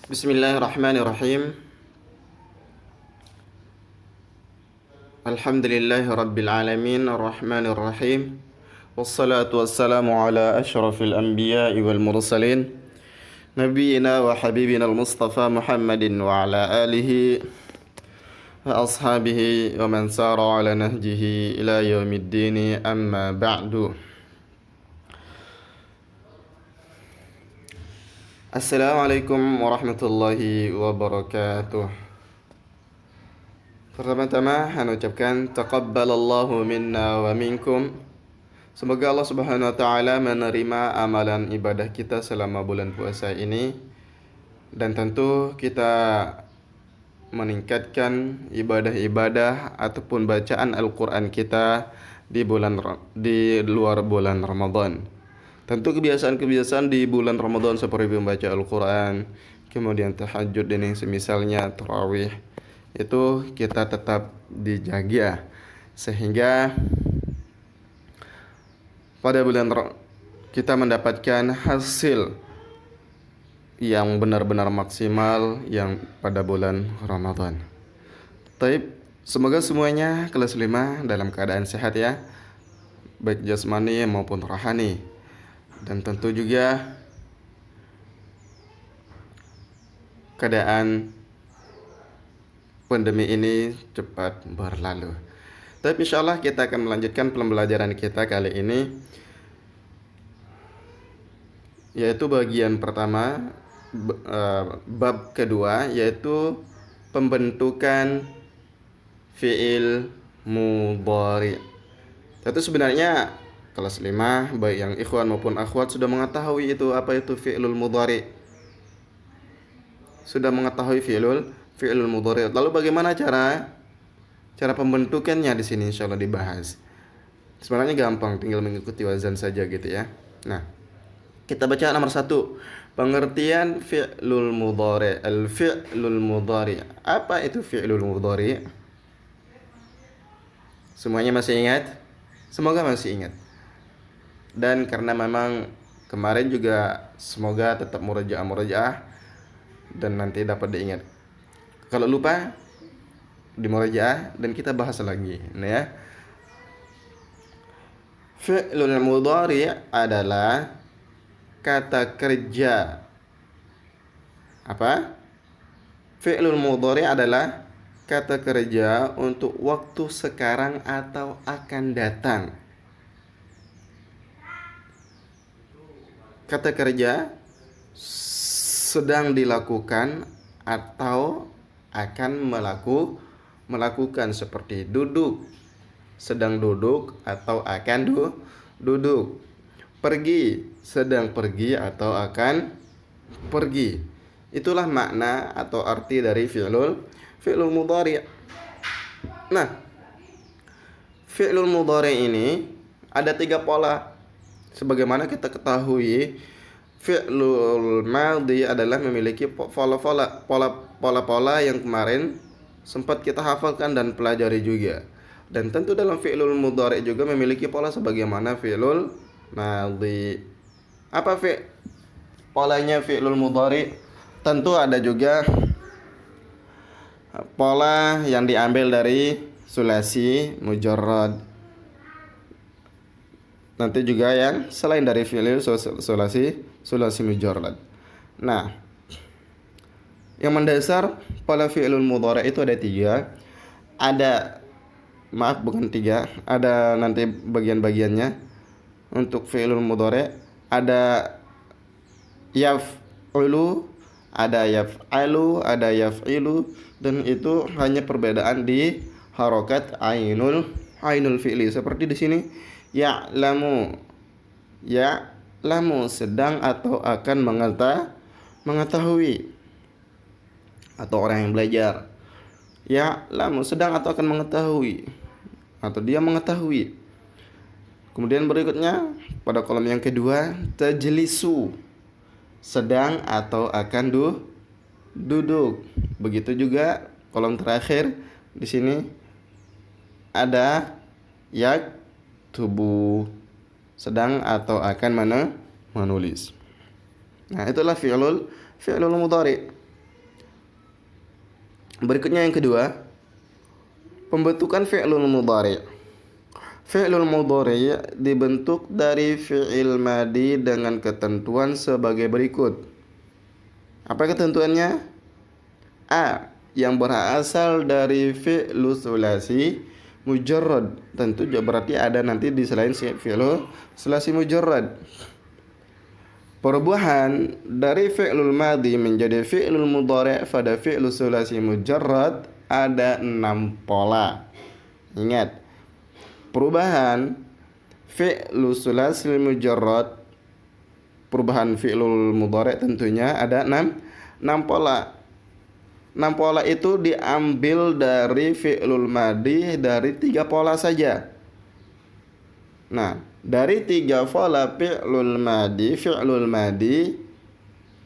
Bismillahirrahmanirrahim. Alhamdulillahi rabbil alamin arrahmanir rahim. Wassalatu wassalamu ala asyrafil anbiya'i wal mursalin nabiyyina wa habibina al-mustafa Muhammadin wa ala alihi wa ashabihi wa man sara ala nahjihi ila yaumiddin, amma ba'du. Assalamualaikum warahmatullahi wabarakatuh. Pertama-tama saya ucapkan taqabbalallahu minna wa minkum. Semoga Allah Subhanahu wa taala menerima amalan ibadah kita selama bulan puasa ini, dan tentu kita meningkatkan ibadah-ibadah ataupun bacaan Al-Qur'an kita di luar bulan Ramadan. Tentu kebiasaan-kebiasaan di bulan Ramadan seperti membaca Al-Quran, kemudian tahajud dan yang semisalnya, tarawih, itu kita tetap dijaga sehingga pada kita mendapatkan hasil yang benar-benar maksimal yang pada bulan Ramadan. Taib, semoga semuanya kelas 5 dalam keadaan sehat ya, baik jasmani maupun rohani. Dan tentu juga keadaan pandemi ini cepat berlalu. Tapi insyaallah kita akan melanjutkan pembelajaran kita kali ini, yaitu bagian pertama, bab kedua, yaitu pembentukan fi'il mudhari'. Itu sebenarnya kelas 5 baik yang ikhwan maupun akhwat sudah mengetahui itu apa itu fi'lul mudhari'. Sudah mengetahui fi'lul mudhari'. Lalu bagaimana cara pembentukannya di sini insyaallah dibahas. Sebenarnya gampang, tinggal mengikuti wazan saja gitu ya. Nah, kita baca nomor 1. Pengertian fi'lul mudhari'. Al-fi'lul mudhari'. Apa itu fi'lul mudhari'? Semuanya masih ingat? Semoga masih ingat. Dan karena memang kemarin juga semoga tetap murajaah dan nanti dapat diingat. Kalau lupa di murajaah dan kita bahas lagi. Nah ya. Fi'lul mudhari' adalah kata kerja. Apa? Fi'lul mudhari' adalah kata kerja untuk waktu sekarang atau akan datang. Kata kerja sedang dilakukan atau akan melakukan, seperti duduk, sedang duduk atau akan duduk. Pergi, sedang pergi atau akan pergi. Itulah makna atau arti dari fi'lul mudhari'. Nah, fi'lul mudhari' ini ada 3 pola. Sebagaimana kita ketahui, fi'lul madhi adalah memiliki pola-pola yang kemarin sempat kita hafalkan dan pelajari juga. Dan tentu dalam fi'lul mudhari' juga memiliki pola sebagaimana fi'lul madhi. Apa polanya fi'lul mudhari'? Tentu ada juga pola yang diambil dari sulasi mujarrad. Nanti juga yang selain dari fi'il sulasi mujarrad. Nah, yang mendasar pada fi'ilul mudhari' itu ada 3. Bukan 3, ada nanti bagian-bagiannya. Untuk fi'ilul mudhari' ada yaf'ulu, ada yaf'alu, ada yaf'ilu, dan itu hanya perbedaan di harokat ainul fi'li. Seperti di sini ya'lamu sedang atau akan mengetahui, atau orang yang belajar. Ya'lamu sedang atau akan mengetahui, atau dia mengetahui. Kemudian berikutnya pada kolom yang kedua, tajlisu sedang atau akan duduk. Begitu juga kolom terakhir di sini ada yaktubu sedang atau akan menulis. Nah, itulah fi'lul mudhari'. Berikutnya yang kedua, pembentukan fi'lul mudhari'. Fi'lul mudhari' dibentuk dari fi'il madi dengan ketentuan sebagai berikut. Apa ketentuannya? A. Yang berasal dari fi'lu sulasi mujarrad. Tentu berarti ada nanti di selain fi'lu sulasi mujarrad. Perubahan dari fi'lul madi menjadi fi'lul mudhari' pada fi'lu sulasi mujarrad ada 6 pola. Ingat, perubahan fi'lu sulasi mujarrad, perubahan fi'lul mudhari' tentunya ada 6 pola. 6 pola itu diambil dari fi'lul madi dari 3 pola saja. Nah, dari 3 pola fi'lul madi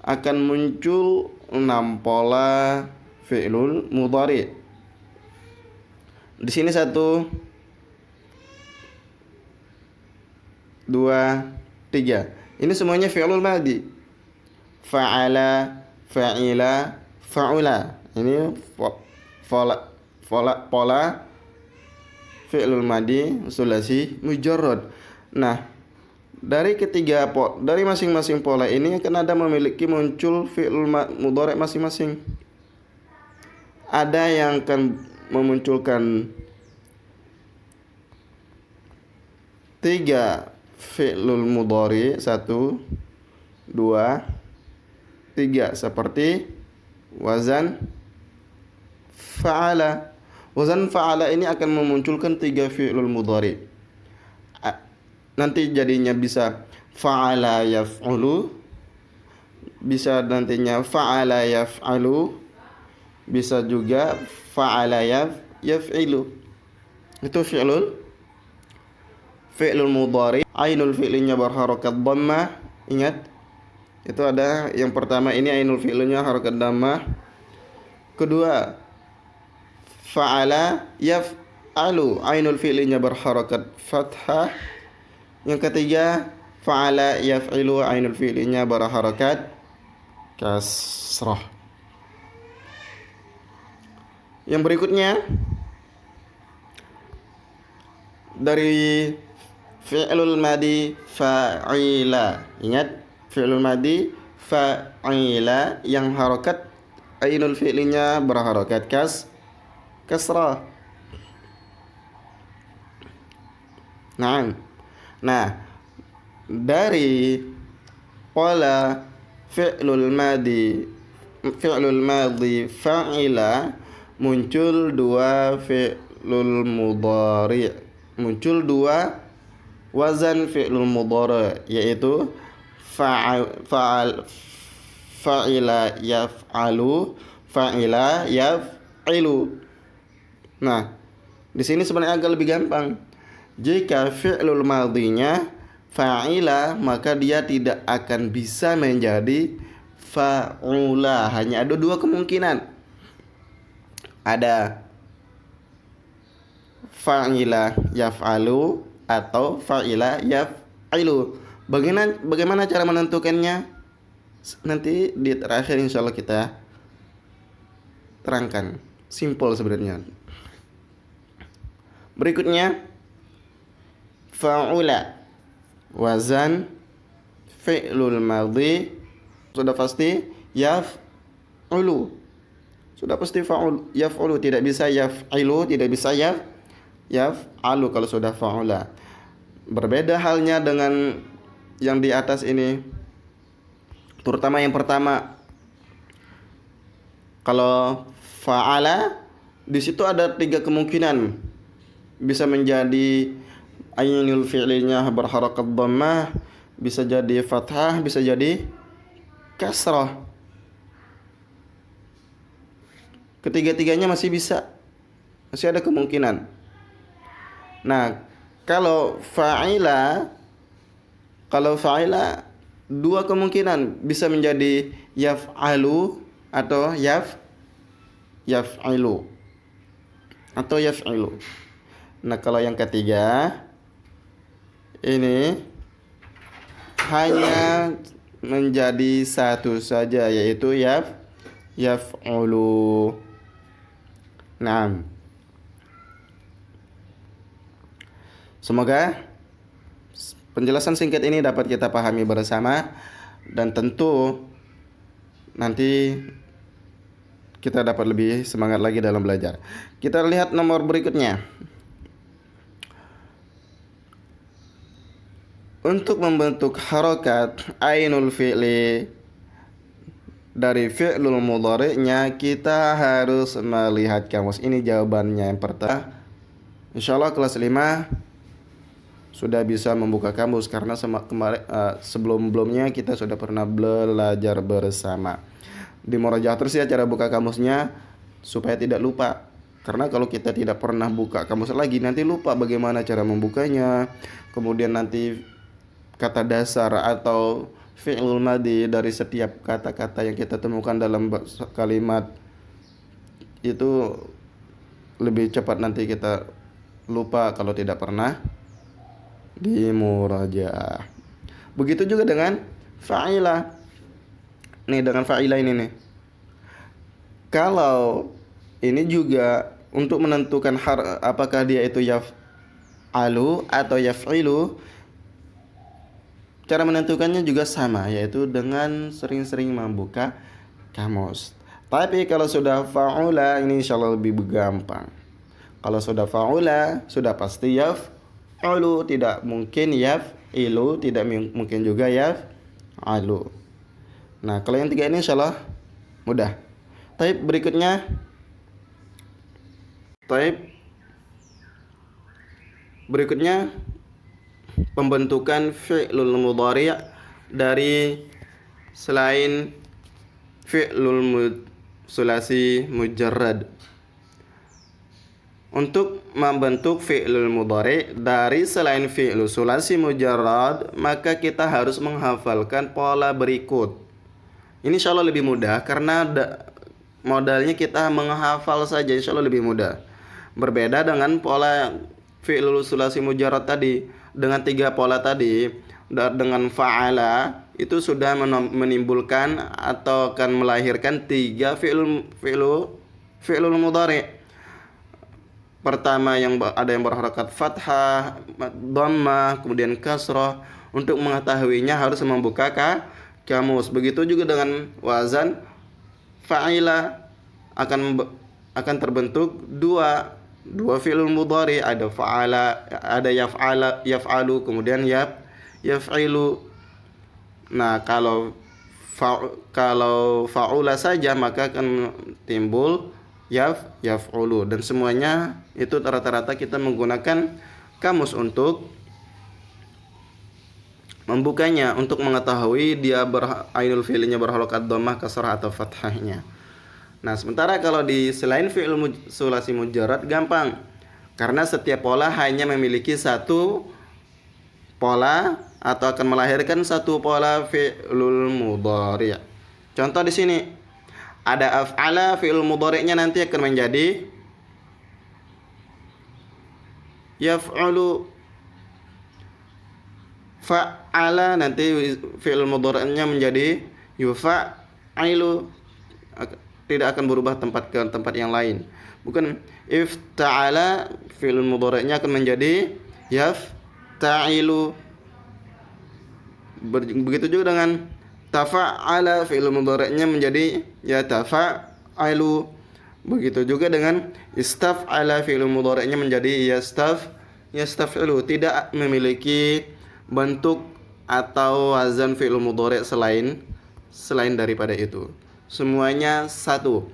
akan muncul 6 pola fi'lul mudhari'. Di sini 1, 2, 3. Ini semuanya fi'lul madi. Fa'ala, fa'ila, fa'ula. Ini pola fi'lul madi sulasi mujarrad. Nah, dari masing-masing pola ini akan ada memiliki muncul fi'lul mudhari' masing-masing. Ada yang akan memunculkan 3 fi'lul mudhari', 1, 2, 3 seperti wazan fa'ala. Wazan fa'ala ini akan memunculkan 3 fi'lul mudhari'. Nanti jadinya bisa fa'ala yaf'ulu, bisa nantinya fa'ala yaf'alu, bisa juga fa'ala yaf'ilu. Itu fi'lul mudhari'. Ainul fi'linya berharakat dhammah. Ingat, itu ada yang pertama ini ainul fi'linya harakat dhammah. Kedua, fa'ala yaf'alu, ainul fi'linya berharakat fathah. Yang ketiga, fa'ala yaf'ilu, ainul fi'linya berharakat kasrah. Yang berikutnya dari fi'lul madi fa'ila. Ingat, fi'lul madi fa'ila yang harakat ainul fi'linya berharakat kasrah. Nah, dari pola fi'lul madi fa'ila muncul 2 fi'lul mudhari', muncul 2 wazan fi'lul mudhari', yaitu fa'ila yaf'alu, fa'ila yaf'ilu. Nah, di sini sebenarnya agak lebih gampang. Jika fi'lul madinya fa'ila, maka dia tidak akan bisa menjadi fa'ula. Hanya ada 2 kemungkinan. Ada fa'ila yaf'alu atau fa'ila yaf'ilu. Bagaimana cara menentukannya? Nanti di terakhir insyaallah kita terangkan. Simple sebenarnya. Berikutnya fa'ula, wazan fi'lul madhi, sudah pasti yaf'ulu. Sudah pasti yaf'ulu, tidak bisa yaf'ilu, tidak bisa yaf'alu kalau sudah fa'ula. Berbeda halnya dengan yang di atas ini, terutama yang pertama. Kalau fa'ala, di situ ada 3 kemungkinan. Bisa menjadi ainul fi'linya berharakat dhammah, bisa jadi fathah, bisa jadi kasrah. Ketiga-tiganya masih bisa, masih ada kemungkinan. Nah, kalau fa'ila 2 kemungkinan, bisa menjadi yaf'alu atau yaf'ilu atau yaf'ilu. Nah, kalau yang ketiga ini hanya menjadi 1 saja, yaitu yaf'ulu. Nah, semoga penjelasan singkat ini dapat kita pahami bersama dan tentu nanti kita dapat lebih semangat lagi dalam belajar. Kita lihat nomor berikutnya. Untuk membentuk harokat ainul fi'li dari fi'lul mudhari'nya, kita harus melihat kamus. Ini jawabannya yang pertama. Insyaallah kelas 5 sudah bisa membuka kamus karena sebelum-belumnya kita sudah pernah belajar bersama. Di murajaah terus ya cara buka kamusnya supaya tidak lupa. Karena kalau kita tidak pernah buka kamus lagi nanti lupa bagaimana cara membukanya. Kemudian nanti kata dasar atau fi'lul madhi dari setiap kata-kata yang kita temukan dalam kalimat itu lebih cepat nanti kita lupa kalau tidak pernah di murajaah. Begitu juga dengan fa'ilah. Nih dengan fa'ilah ini nih. Kalau ini juga untuk menentukan apakah dia itu yaf'alu atau yaf'ilu, cara menentukannya juga sama, yaitu dengan sering-sering membuka kamus. Tapi kalau sudah fa'ula ini insyaallah lebih gampang. Kalau sudah fa'ula sudah pasti yaf'alu, tidak mungkin yaf'ilu, tidak mungkin juga yaf'alu. Nah, kalau yang tiga ini insyaallah mudah. Taib berikutnya pembentukan fi'lul mudhari' dari selain fi'lul sulasi mujarrad. Untuk membentuk fi'lul mudhari' dari selain fi'lul sulasi mujarrad, maka kita harus menghafalkan pola berikut. Ini insyaallah lebih mudah karena modalnya kita menghafal saja, insyaallah lebih mudah. Berbeda dengan pola fi'lul sulasi mujarrad tadi. Dengan tiga pola tadi, dengan fa'ala itu sudah menimbulkan atau akan melahirkan tiga fi'lul mudhari'. Pertama yang ada yang berharakat fathah, dhammah, kemudian kasrah. Untuk mengetahuinya harus membuka kamus. Begitu juga dengan wazan fa'ila akan terbentuk dua fi'lul mudhari, ada fa'ala, ada yaf'alu, kemudian yaf'ilu. Nah, kalau fa'ula saja maka akan timbul yaf'ulu, dan semuanya itu rata-rata kita menggunakan kamus untuk membukanya, untuk mengetahui dia ainul fi'linya berharakat dhammah, kasrah atau fathahnya. Nah, sementara kalau di selain fi'il sulasi mujarrad gampang. Karena setiap pola hanya memiliki satu pola atau akan melahirkan satu pola fi'lul mudhari'. Contoh di sini ada af'ala, fi'il mudhari'nya nanti akan menjadi yaf'alu. Fa'ala nanti fi'il mudhari'nya menjadi yufa'ailu. Tidak akan berubah tempat ke tempat yang lain. Bukan ifta'ala, fi'il mudhari'nya akan menjadi yafta'ilu. Begitu juga dengan tafa'ala, fi'il mudhari'nya menjadi yatafa'alu. Begitu juga dengan istaf'ala, fi'il mudhari'nya menjadi yastaf'ilu. Tidak memiliki bentuk atau wazan fi'il mudhari' selain daripada itu. Semuanya satu.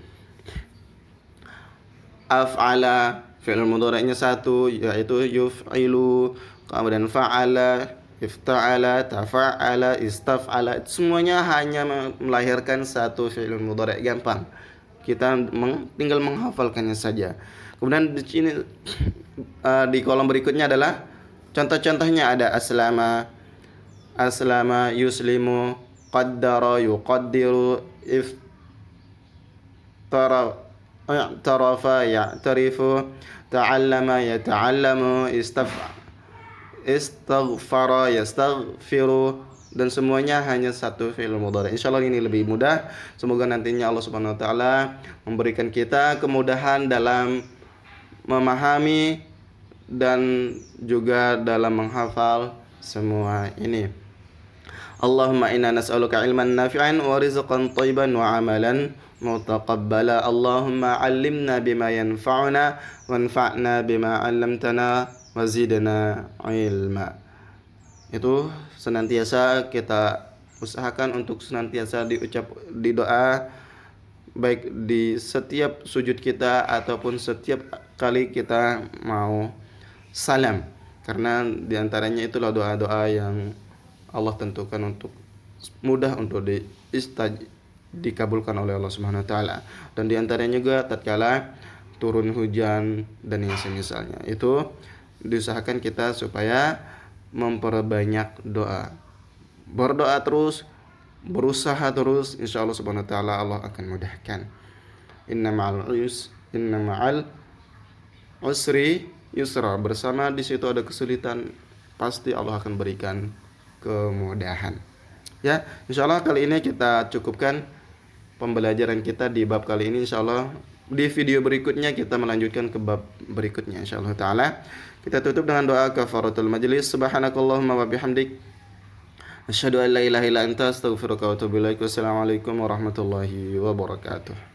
Af'ala, fi'il mudhari'nya satu, yaitu yuf'ilu. Kemudian fa'ala, ifta'ala, tafa'ala, istaf'ala. Semuanya hanya melahirkan satu fi'il mudhari', gampang. Kita tinggal menghafalkannya saja. Kemudian di sini di kolom berikutnya adalah contoh-contohnya. Ada aslama, yuslimu, qaddara, yuqaddiru, i'tarafa, ya'tarifu, ta'allama, yata'allamu, istaghfara, yastaghfiru, dan semuanya hanya satu fi'il mudhari. Insyaallah ini lebih mudah. Semoga nantinya Allah Subhanahu wa taala memberikan kita kemudahan dalam memahami dan juga dalam menghafal semua ini. Allahumma inna nas'aluka ilman nafi'an wa rizqan thayyiban wa amalan mutaqabbala. Allahumma 'allimna bima yanfa'una wanfa'na bima 'allamtana wa zidna ilma. Itu senantiasa kita usahakan untuk senantiasa di doa, baik di setiap sujud kita ataupun setiap kali kita mau salam, karena diantaranya itulah doa-doa yang Allah tentukan untuk mudah untuk dikabulkan oleh Allah Subhanahu wa taala. Dan diantaranya juga tatkala turun hujan dan yang semisalnya, itu diusahakan kita supaya memperbanyak doa, berdoa terus, berusaha terus, insya Allah Subhanahu wa taala Allah akan mudahkan. Inna ma'al usri yusra, bersama di situ ada kesulitan, pasti Allah akan berikan kemudahan. Ya, insyaallah kali ini kita cukupkan pembelajaran kita di bab kali ini. Insyaallah di video berikutnya kita melanjutkan ke bab berikutnya insyaallah taala. Kita tutup dengan doa kafaratul majlis. Subhanakallahumma wa bihamdik asyhadu an la ilaha illa anta astaghfiruka wa atubu ilaik. Wassalamualaikum warahmatullahi wabarakatuh.